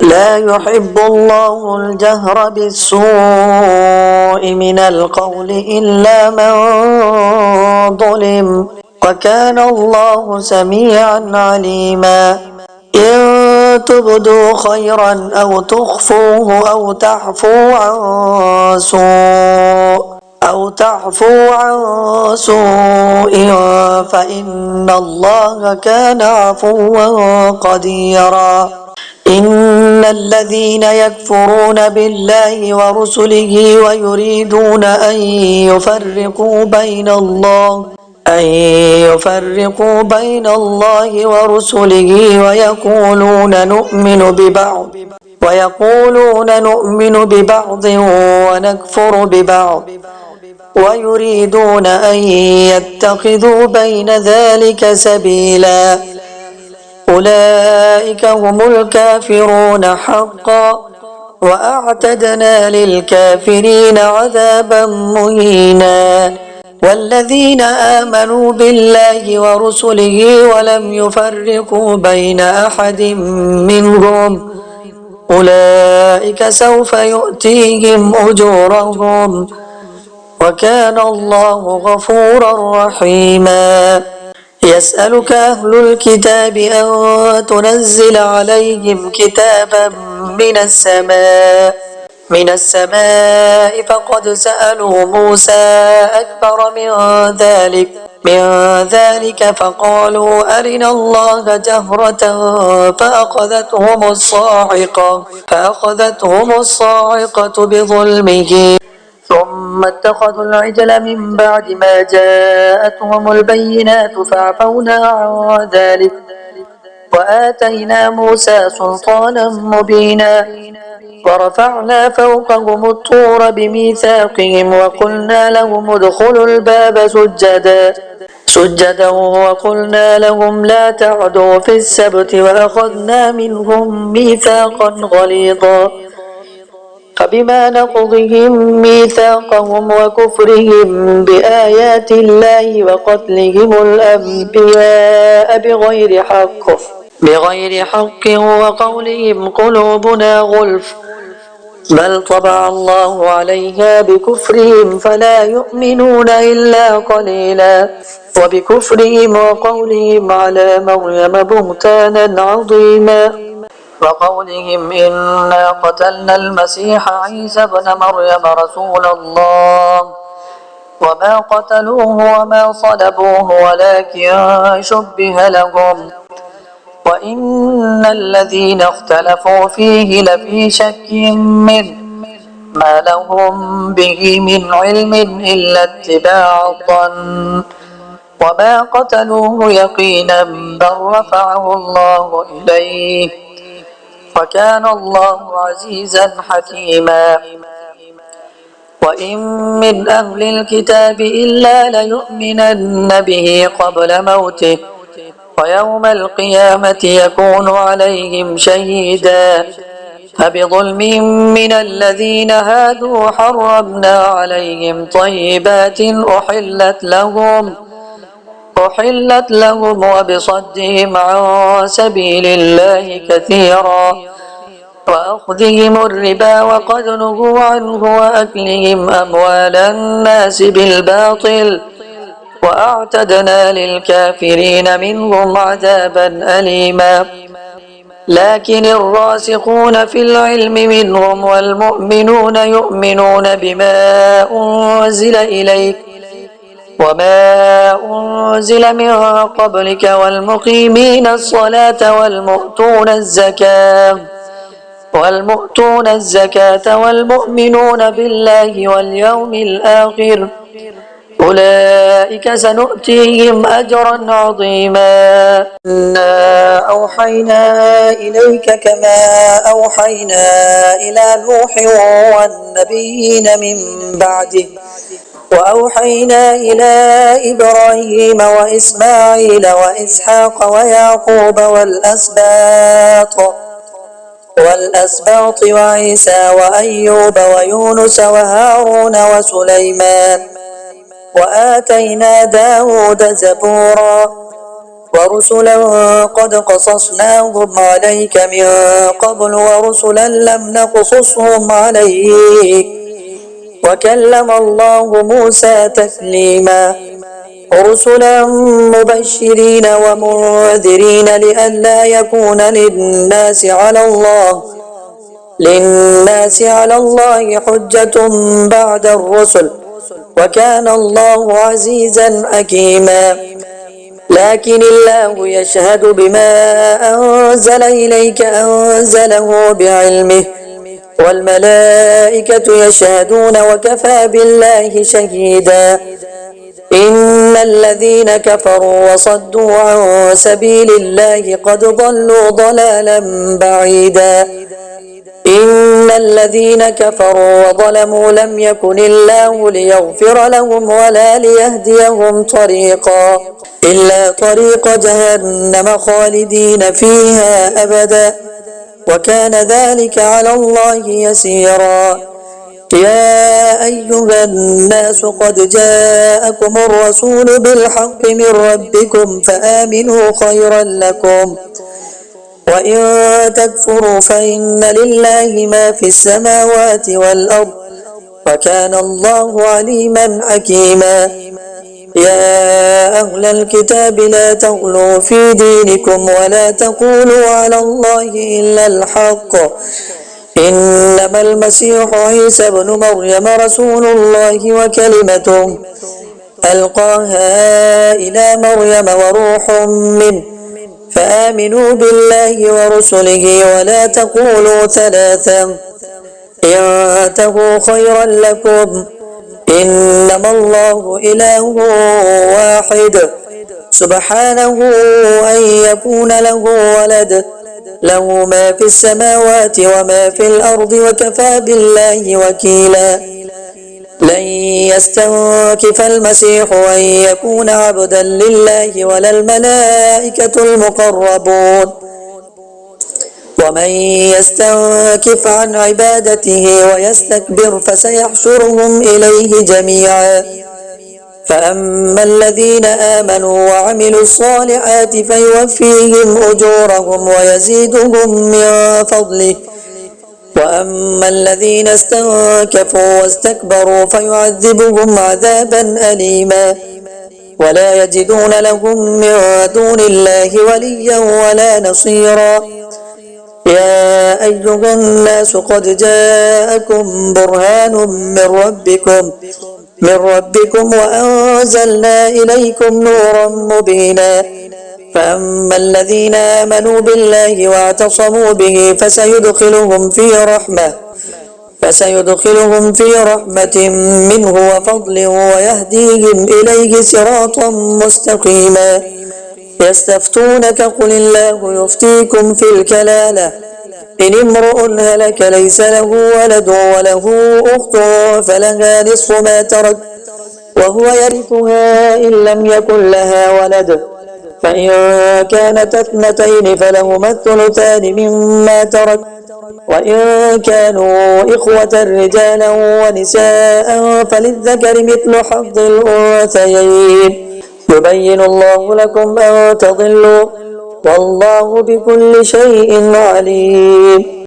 لا يحب الله الجهر بالسوء من القول إلا من ظلم، وكان الله سميعا عليما. إن تبدوا خيرا أو تخفوه أو تعفوا عن سوء فإن الله كان عفوا قديرا. إن الذين يكفرون بالله ورسله ويريدون أن يفرقوا بين الله ورسله ويقولون نؤمن ببعض ونكفر ببعض ويريدون أن يتخذوا بين ذلك سبيلا. أولئك هم الكافرون حقا، وأعتدنا للكافرين عذابا مهينا. والذين آمنوا بالله ورسله ولم يفرقوا بين أحد منهم أولئك سوف يؤتيهم أجورهم، وكان الله غفورا رحيما. يسألك أهل الكتاب أن تنزل عليهم كتابا من السماء فقد سألوا موسى أكبر من ذلك فقالوا أرنا الله جهرة فأخذتهم الصاعقة بظلمهم ثم اتخذوا العجل من بعد ما جاءتهم البينات فعفونا عن ذلك وآتينا موسى سلطانا مبينا. ورفعنا فوقهم الطور بميثاقهم وقلنا لهم ادخلوا الباب سجدا وقلنا لهم لا تعدوا في السبت وأخذنا منهم ميثاقا غليظا. فبما نقضهم ميثاقهم وكفرهم بآيات الله وقتلهم الأنبياء بغير حق وقولهم قلوبنا غلف بل طبع الله عليها بكفرهم فلا يؤمنون إلا قليلا. وبكفرهم وقولهم على مريم بهتانا عظيما، وقولهم إنا قتلنا المسيح عيسى ابن مريم رسول الله وما قتلوه وما صلبوه ولكن شبه لهم وإن الذين اختلفوا فيه لفي شك منه ما لهم به من علم إلا اتباع الظن وما قتلوه يقينا بل رفعه الله إليه وكان الله عزيزا حكيما. وإن من أهل الكتاب إلا ليؤمنن به قبل موته ويوم القيامة يكون عليهم شهيدا. فبظلم من الذين هادوا حرمنا عليهم طيبات أحلت لهم وبصدهم عن سبيل الله كثيرا وأخذهم الربا وقد نهوا عنه وأكلهم أموال الناس بالباطل وأعتدنا للكافرين منهم عذابا أليما. لكن الراسخون في العلم منهم والمؤمنون يؤمنون بما أنزل إليك وما أنزل من قبلك والمقيمين الصلاة والمؤتون الزكاة والمؤمنون بالله واليوم الآخر أولئك سنؤتيهم أجرا عظيما. إنا أوحينا إليك كما أوحينا إلى نوح والنبيين من بعده وأوحينا إلى إبراهيم وإسماعيل وإسحاق ويعقوب والأسباط وعيسى وأيوب ويونس وهارون وسليمان وآتينا داود زبورا ورسلا قد قصصناهم عليك من قبل ورسلا لم نقصصهم عليك وكلم الله موسى تكليما رسلا مبشرين ومنذرين لئلا يكون للناس على الله حجة بعد الرسل وكان الله عزيزا حكيما لكن الله يشهد بما أنزل إليك أنزله بعلمه والملائكة يشهدون وكفى بالله شهيدا إن الذين كفروا وصدوا عن سبيل الله قد ضلوا ضلالا بعيدا إن الذين كفروا وظلموا لم يكن الله ليغفر لهم ولا ليهديهم طريقا إلا طريق جهنم خالدين فيها أبدا وكان ذلك على الله يسيرا يا أيها الناس قد جاءكم الرسول بالحق من ربكم فآمنوا خيرا لكم وإن تكفروا فإن لله ما في السماوات والأرض وكان الله عليما حكيما يا أهل الكتاب لا تغلوا في دينكم ولا تقولوا على الله إلا الحق إنما المسيح عيسى ابن مريم رسول الله وكلمته ألقاها إلى مريم وروح منه فآمنوا بالله ورسله ولا تقولوا ثلاثا انتهوا خيرا لكم إنما الله إله واحد سبحانه أن يكون له ولد له ما في السماوات وما في الأرض وكفى بالله وكيلا لن يستنكف المسيح أن يكون عبدا لله ولا الملائكة المقربون ومن يستنكف عن عبادته ويستكبر فسيحشرهم إليه جميعا فأما الذين آمنوا وعملوا الصالحات فيوفيهم أجورهم ويزيدهم من فضله وأما الذين استنكفوا واستكبروا فيعذبهم عذابا أليما ولا يجدون لهم من دون الله وليا ولا نصيرا يا أيها الناس قد جاءكم برهان من ربكم وأنزلنا إليكم نورا مبينا فأما الذين آمنوا بالله واعتصموا به فسيدخلهم في رحمة منه وفضل ويهديهم إليه صراطا مستقيما يستفتونك قل الله يفتيكم في الكلالة إن امرؤ هلك ليس له ولد وله أخت فلها نصف ما ترك وهو يرثها إن لم يكن لها ولد فإن كانت اثنتين فلهما الثلثان مما ترك وإن كانوا إخوة رجالا ونساء فللذكر مثل حظ الأنثيين يبين الله لكم أن تضلوا والله بكل شيء عليم.